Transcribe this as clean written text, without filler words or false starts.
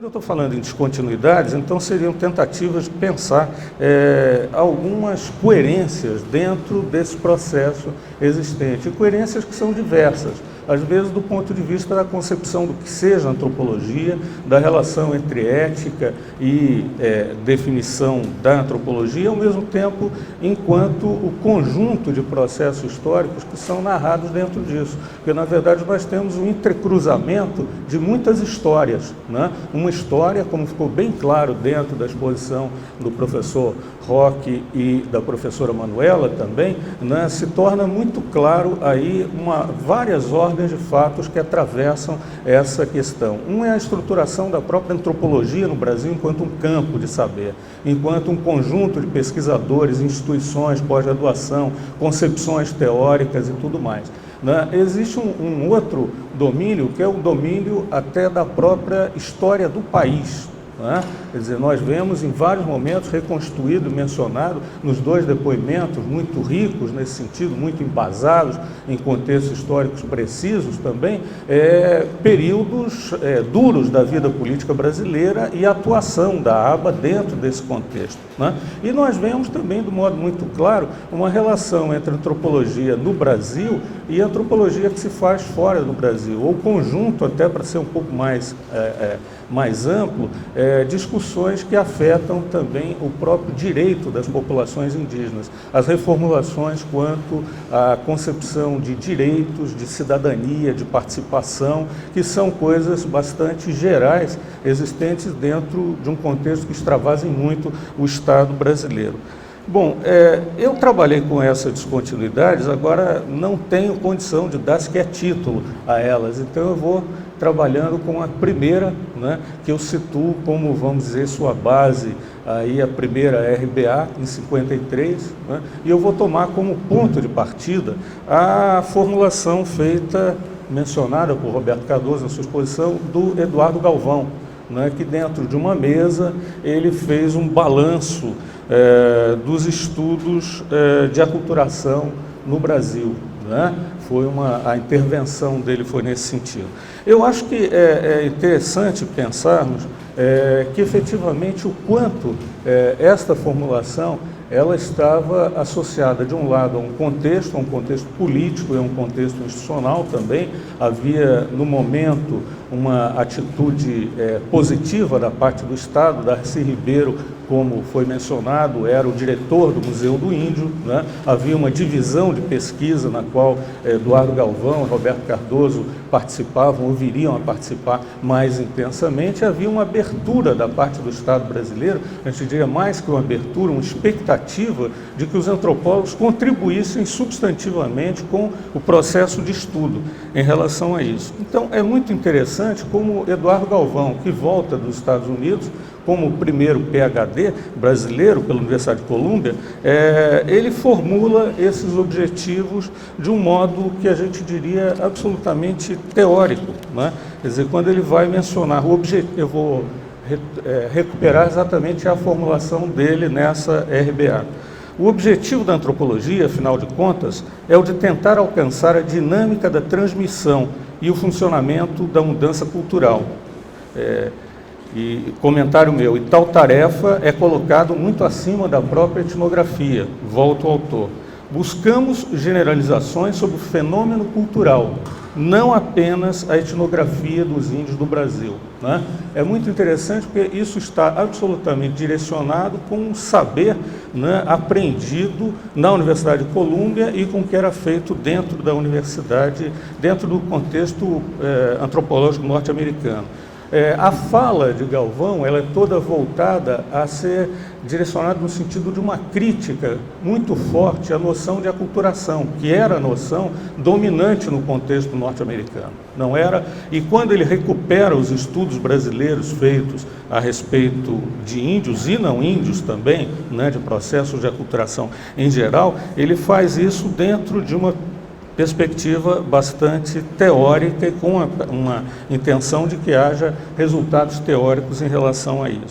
Quando eu estou falando em descontinuidades, então seriam tentativas de pensar algumas coerências dentro desse processo existente, e coerências que são diversas, às vezes do ponto de vista da concepção do que seja antropologia, da relação entre ética e definição da antropologia, ao mesmo tempo enquanto o conjunto de processos históricos que são narrados dentro disso, porque na verdade nós temos um entrecruzamento de muitas histórias, né? Uma história, como ficou bem claro dentro da exposição do professor Roque e da professora Manuela também, né, se torna muito claro aí várias ordens de fatos que atravessam essa questão. Um é a estruturação da própria antropologia no Brasil enquanto um campo de saber, enquanto um conjunto de pesquisadores, instituições, pós-graduação, concepções teóricas e tudo mais. Né? Existe um outro domínio, que é o domínio até da própria história do país. Né? Quer dizer, nós vemos em vários momentos reconstruído e mencionado nos dois depoimentos, muito ricos nesse sentido, muito embasados em contextos históricos precisos também, períodos duros da vida política brasileira e a atuação da ABA dentro desse contexto. Né? E nós vemos também, de modo muito claro, uma relação entre antropologia no Brasil e antropologia que se faz fora do Brasil, ou conjunto, até para ser um pouco mais amplo, discussões que afetam também o próprio direito das populações indígenas, as reformulações quanto à concepção de direitos, de cidadania, de participação, que são coisas bastante gerais, existentes dentro de um contexto que extravasem muito o Estado brasileiro. Bom, eu trabalhei com essas descontinuidades, agora não tenho condição de dar sequer título a elas, então eu vou trabalhando com a primeira, né, que eu situo como, vamos dizer, sua base, aí a primeira RBA, em 53, né, e eu vou tomar como ponto de partida a formulação feita, mencionada por Roberto Cardoso na sua exposição, do Eduardo Galvão, né, que dentro de uma mesa ele fez um balanço dos estudos de aculturação no Brasil. Né? A intervenção dele foi nesse sentido. Eu acho que é interessante pensarmos que efetivamente o quanto esta formulação ela estava associada, de um lado, a um contexto político e a um contexto institucional também. Havia, no momento, uma atitude positiva da parte do Estado. Darcy Ribeiro, como foi mencionado, era o diretor do Museu do Índio, né? Havia uma divisão de pesquisa na qual Eduardo Galvão e Roberto Cardoso participavam ou viriam a participar mais intensamente. Havia uma abertura da parte do Estado brasileiro, a gente diria mais que uma abertura, uma expectativa de que os antropólogos contribuíssem substantivamente com o processo de estudo em relação a isso. Então, é muito interessante como Eduardo Galvão, que volta dos Estados Unidos, como o primeiro PhD brasileiro pela Universidade de Colômbia, ele formula esses objetivos de um modo que a gente diria absolutamente teórico. Né? Quer dizer, quando ele vai mencionar o objetivo, eu vou recuperar exatamente a formulação dele nessa RBA. O objetivo da antropologia, afinal de contas, é o de tentar alcançar a dinâmica da transmissão e o funcionamento da mudança cultural. E comentário meu, e tal tarefa é colocado muito acima da própria etnografia, volto ao autor. Buscamos generalizações sobre o fenômeno cultural, não apenas a etnografia dos índios do Brasil. Né? É muito interessante porque isso está absolutamente direcionado com um saber, né, aprendido na Universidade de Colômbia e com o que era feito dentro da universidade, dentro do contexto antropológico norte-americano. A fala de Galvão ela é toda voltada a ser direcionada no sentido de uma crítica muito forte à noção de aculturação, que era a noção dominante no contexto norte-americano. Não era? E quando ele recupera os estudos brasileiros feitos a respeito de índios e não índios também, né, de processos de aculturação em geral, ele faz isso dentro de uma perspectiva bastante teórica e com uma intenção de que haja resultados teóricos em relação a isso.